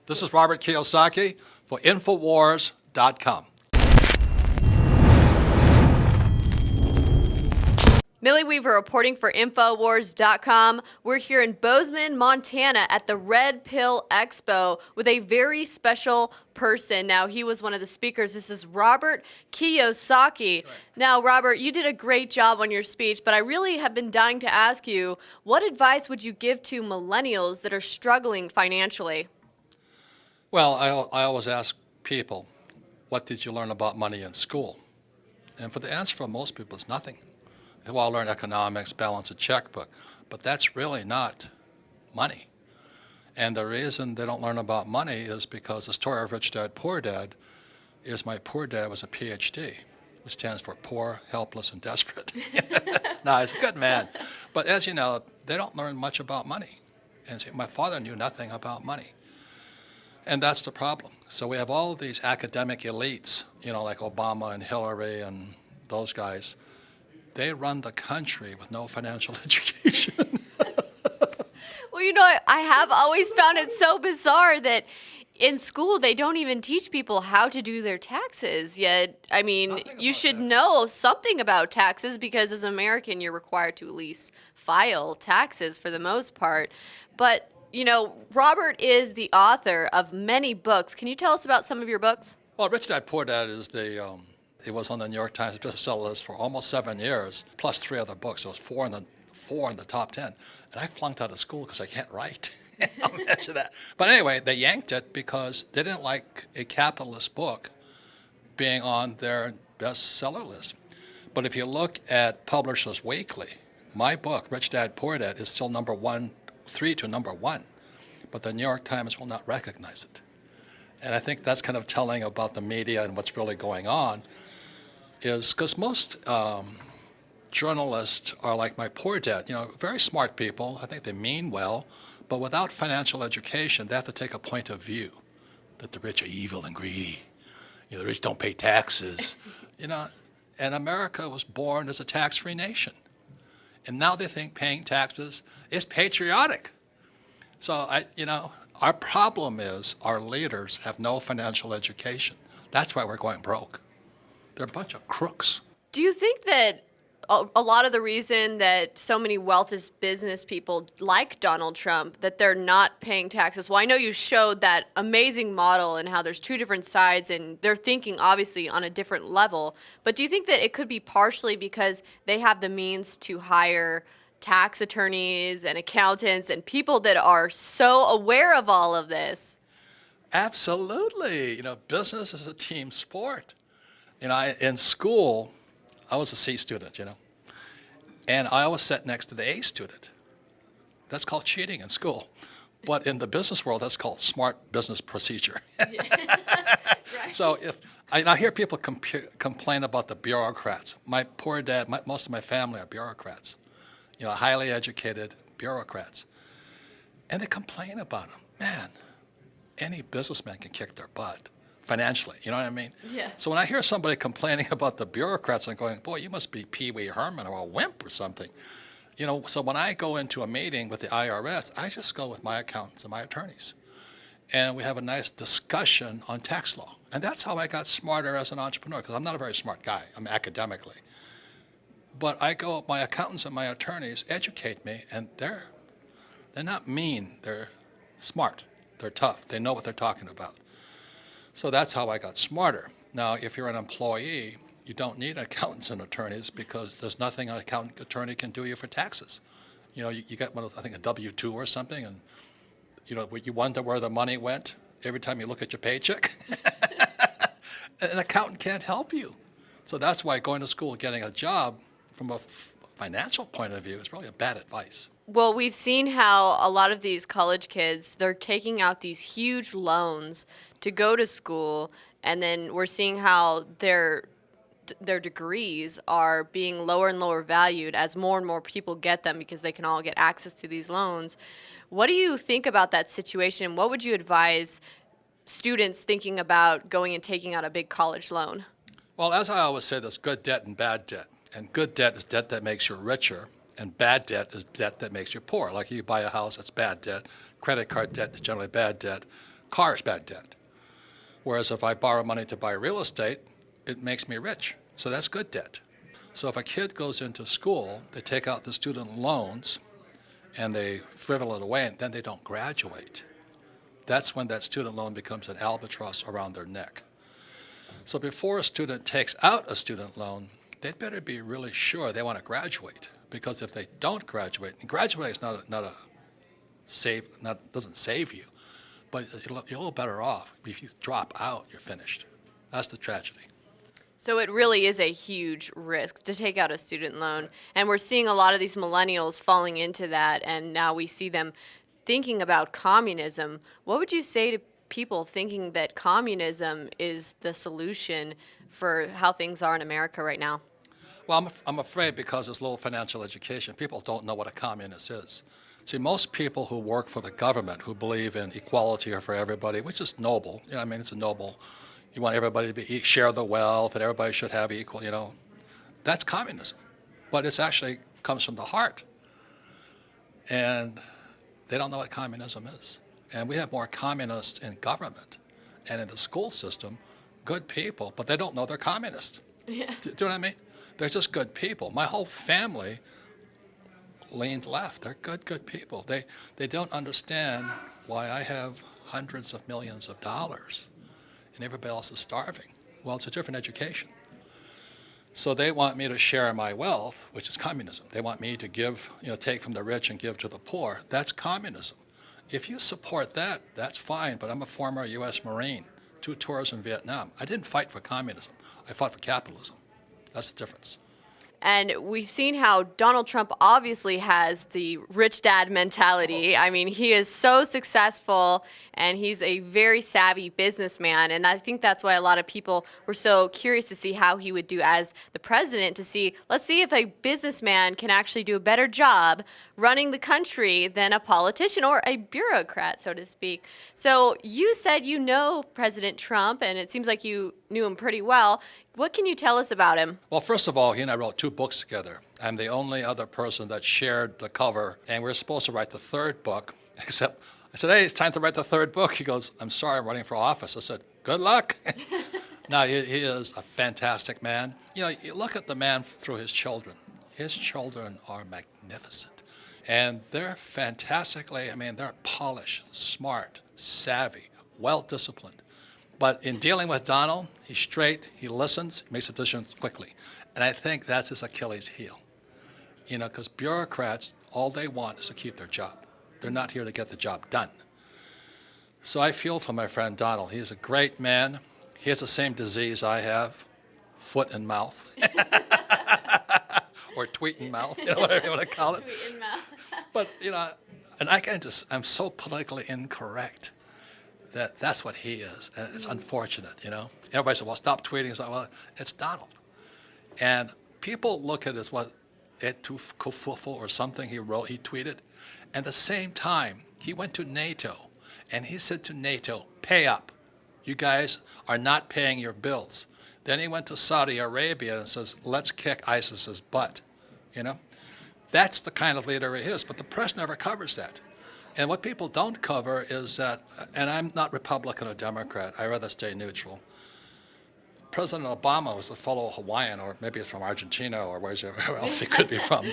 This is Robert Kiyosaki for INFOWARS.com. Millie Weaver reporting for INFOWARS.com. We're here in Bozeman, Montana at the Red Pill Expo with a very special person. Now, he was one of the speakers. This is Robert Kiyosaki. Right. Now, Robert, you did a great job on your speech, but I really have been dying to ask you, what advice would you give to millennials that are struggling financially? Well, I always ask people, what did you learn about money in school? And for the answer for most people is nothing. They all learn economics, balance a checkbook, but that's really not money. And the reason they don't learn about money is because the story of Rich Dad, Poor Dad is my poor dad was a PhD, which stands for poor, helpless, and desperate. No, he's a good man. But as you know, they don't learn much about money. And see, my father knew nothing about money. And that's the problem. So we have all these academic elites, like Obama and Hillary and those guys. They run the country with no financial education. Well, I have always found it so bizarre that in school they don't even teach people how to do their taxes. Yet, you should know something about taxes because as an American you're required to at least file taxes for the most part. But, Robert is the author of many books. Can you tell us about some of your books? Well, Rich Dad, Poor Dad is it was on the New York Times bestseller list for almost 7 years, plus 3 other books. It was four in the top 10. And I flunked out of school because I can't write. I'll mention that. But anyway, they yanked it because they didn't like a capitalist book being on their bestseller list. But if you look at Publishers Weekly, my book, Rich Dad, Poor Dad, is still number 3 to number 1. But the New York Times will not recognize it. And I think that's kind of telling about the media and what's really going on. Is because most journalists are like my poor dad, very smart people. I think they mean well, but without financial education, they have to take a point of view that the rich are evil and greedy. The rich don't pay taxes. And America was born as a tax-free nation. And now they think paying taxes is patriotic. So, our problem is our leaders have no financial education. That's why we're going broke. They're a bunch of crooks. Do you think that a lot of the reason that so many wealthy business people like Donald Trump, that they're not paying taxes? Well, I know you showed that amazing model and how there's 2 different sides and they're thinking obviously on a different level. But do you think that it could be partially because they have the means to hire tax attorneys and accountants and people that are so aware of all of this? Absolutely. Business is a team sport. In school, I was a C student, and I always sat next to the A student. That's called cheating in school. But in the business world, that's called smart business procedure. Right. So I hear people complain about the bureaucrats. My poor dad, most of my family are bureaucrats, highly educated bureaucrats. And they complain about them. Man, any businessman can kick their butt. Financially, you know what I mean? Yeah. So when I hear somebody complaining about the bureaucrats, I'm going, boy, you must be Pee Wee Herman or a wimp or something. So when I go into a meeting with the IRS, I just go with my accountants and my attorneys. And we have a nice discussion on tax law. And that's how I got smarter as an entrepreneur, because I'm not a very smart guy, academically. But my accountants and my attorneys educate me, and they're not mean, they're smart, they're tough, they know what they're talking about. So that's how I got smarter. Now, if you're an employee, you don't need accountants and attorneys because there's nothing an accountant attorney can do you for taxes. You get one of, I think, a W-2 or something, and you wonder where the money went every time you look at your paycheck. An accountant can't help you. So that's why going to school, getting a job from a financial point of view is really a bad advice. Well, we've seen how a lot of these college kids, they're taking out these huge loans to go to school, and then we're seeing how their degrees are being lower and lower valued as more and more people get them because they can all get access to these loans. What do you think about that situation? What would you advise students thinking about going and taking out a big college loan? Well, as I always say, there's good debt and bad debt. And good debt is debt that makes you richer, and bad debt is debt that makes you poor. Like you buy a house, that's bad debt. Credit card debt is generally bad debt. car is bad debt. Whereas if I borrow money to buy real estate, it makes me rich. So that's good debt. So if a kid goes into school, they take out the student loans and they frivel it away, and then they don't graduate. That's when that student loan becomes an albatross around their neck. So before a student takes out a student loan, they'd better be really sure they want to graduate. Because if they don't graduate, and graduating is doesn't save you, but you're a little better off. If you drop out, you're finished. That's the tragedy. So it really is a huge risk to take out a student loan. And we're seeing a lot of these millennials falling into that, and now we see them thinking about communism. What would you say to people thinking that communism is the solution for how things are in America right now? Well, I'm afraid because there's little financial education, people don't know what a communist is. See, most people who work for the government who believe in equality for everybody, which is noble, it's a noble, you want everybody to share the wealth and everybody should have equal, that's communism. But it actually comes from the heart. And they don't know what communism is. And we have more communists in government and in the school system, good people, but they don't know they're communists. Yeah. Do you know what I mean? They're just good people. My whole family leaned left. They're good people. They don't understand why I have hundreds of millions of dollars and everybody else is starving. Well, it's a different education. So they want me to share my wealth, which is communism. They want me to give, take from the rich and give to the poor. That's communism. If you support that, that's fine, but I'm a former U.S. Marine, 2 tours in Vietnam. I didn't fight for communism. I fought for capitalism. That's the difference. And we've seen how Donald Trump obviously has the rich dad mentality. I mean, he is so successful and he's a very savvy businessman. And I think that's why a lot of people were so curious to see how he would do as the president, let's see if a businessman can actually do a better job running the country than a politician or a bureaucrat, so to speak. So you said you know President Trump, and it seems like you knew him pretty well. What can you tell us about him? Well, first of all, he and I wrote 2 books together. I'm the only other person that shared the cover, and we're supposed to write the 3rd book, except I said, hey, it's time to write the 3rd book. He goes, I'm sorry, I'm running for office. I said, good luck. No, he is a fantastic man. You look at the man through his children. His children are magnificent, and they're fantastically, they're polished, smart, savvy, well-disciplined. But in dealing with Donald, he's straight, he listens, makes decisions quickly. And I think that's his Achilles heel. Because bureaucrats, all they want is to keep their job. They're not here to get the job done. So I feel for my friend Donald. He's a great man. He has the same disease I have, foot and mouth. Or tweet and mouth, whatever you want to call it. Tweet and mouth. But, and I'm so politically incorrect. That's what he is, and it's unfortunate, Everybody said, well, stop tweeting. It's like, well, it's Donald. And people look at it as et tu kufufu or something he tweeted. At the same time, he went to NATO, and he said to NATO, pay up. You guys are not paying your bills. Then he went to Saudi Arabia and says, let's kick ISIS's butt, That's the kind of leader he is, but the press never covers that. And what people don't cover is that, and I'm not Republican or Democrat, I rather stay neutral. President Obama was a fellow Hawaiian, or maybe he's from Argentina, or wherever else he could be from.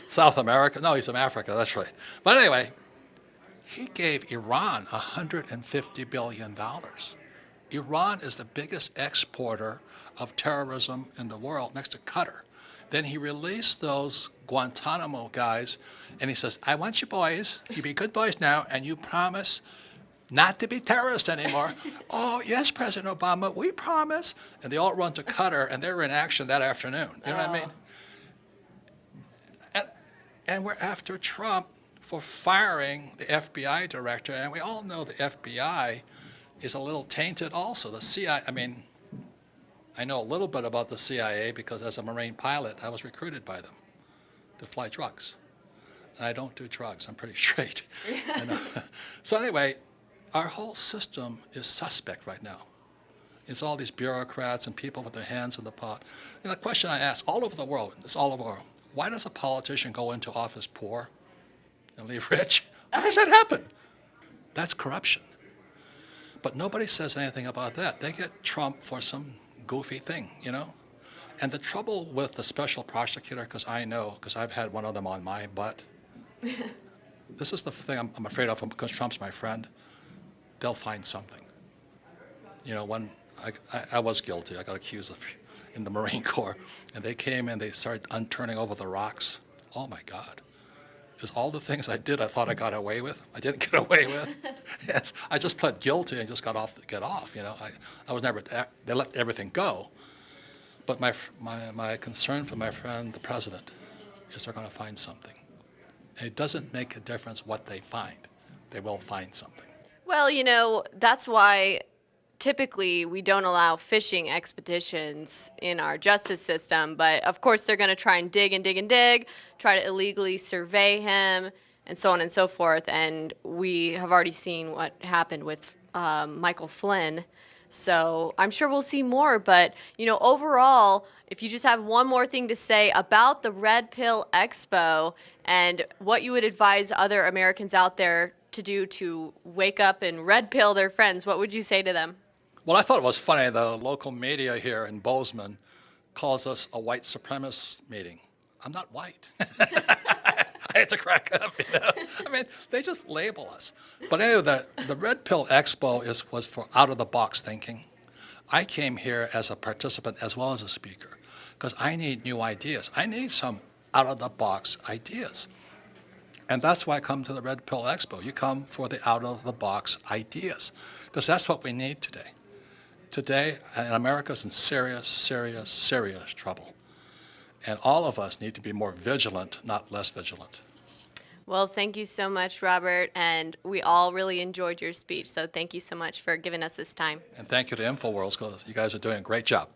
South America? No, he's from Africa, that's right. But anyway, he gave Iran $150 billion. Iran is the biggest exporter of terrorism in the world, next to Qatar. Then he released those Guantanamo guys, and he says, I want you boys, you be good boys now, and you promise not to be terrorists anymore. Oh, yes, President Obama, we promise. And they all run to Qatar, and they were in action that afternoon. You know what I mean? And we're after Trump for firing the FBI director, and we all know the FBI is a little tainted also. The CIA, I know a little bit about the CIA because as a Marine pilot, I was recruited by them to fly drugs. And I don't do drugs. I'm pretty straight. So anyway, our whole system is suspect right now. It's all these bureaucrats and people with their hands in the pot. The question I ask all over the world, why does a politician go into office poor and leave rich? How does that happen? That's corruption. But nobody says anything about that. They get Trump for some goofy thing, you know? And the trouble with the special prosecutor, because I know, because I've had one of them on my butt, this is the thing I'm afraid of, because Trump's my friend, they'll find something. You know, when I was guilty, I got accused of in the Marine Corps, and they came and they started turning over the rocks. Oh my God. Is all the things I did I thought I got away with, I didn't get away with. I just pled guilty and just get off, you know. I was never, they let everything go. But my concern for my friend, the president, is they're going to find something. And it doesn't make a difference what they find. They will find something. Well, you know, that's why typically we don't allow fishing expeditions in our justice system. But of course, they're going to try and dig and dig and dig, try to illegally survey him, and so on and so forth. And we have already seen what happened with Michael Flynn. So I'm sure we'll see more. But, you know, overall, if you just have one more thing to say about the Red Pill Expo and what you would advise other Americans out there to do to wake up and red pill their friends, what would you say to them? Well, I thought it was funny. The local media here in Bozeman calls us a white supremacist meeting. I'm not white. I had to crack up, you know. I mean, they just label us. But anyway, the Red Pill Expo was for out-of-the-box thinking. I came here as a participant as well as a speaker because I need new ideas. I need some out-of-the-box ideas. And that's why I come to the Red Pill Expo. You come for the out-of-the-box ideas because that's what we need today. Today, America's in serious, serious, serious trouble. And all of us need to be more vigilant, not less vigilant. Well, thank you so much, Robert. And we all really enjoyed your speech. So thank you so much for giving us this time. And thank you to InfoWars because you guys are doing a great job.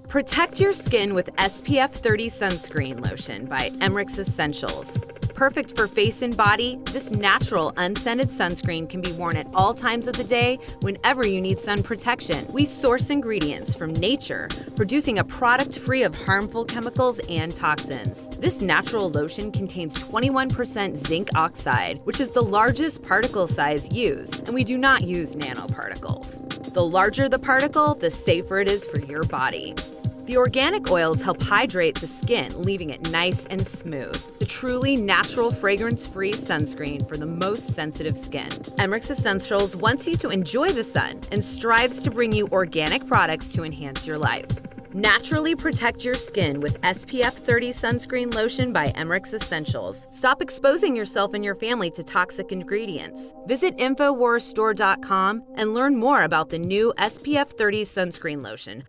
Protect your skin with SPF 30 sunscreen lotion by Emmerich Essentials. Perfect for face and body, this natural unscented sunscreen can be worn at all times of the day whenever you need sun protection. We source ingredients from nature, producing a product free of harmful chemicals and toxins. This natural lotion contains 21% zinc oxide, which is the largest particle size used, and we do not use nanoparticles. The larger the particle, the safer it is for your body. The organic oils help hydrate the skin, leaving it nice and smooth. The truly natural, fragrance-free sunscreen for the most sensitive skin. Emmerich Essentials wants you to enjoy the sun and strives to bring you organic products to enhance your life. Naturally protect your skin with SPF 30 sunscreen lotion by Emmerich Essentials. Stop exposing yourself and your family to toxic ingredients. Visit InfoWarsStore.com and learn more about the new SPF 30 sunscreen lotion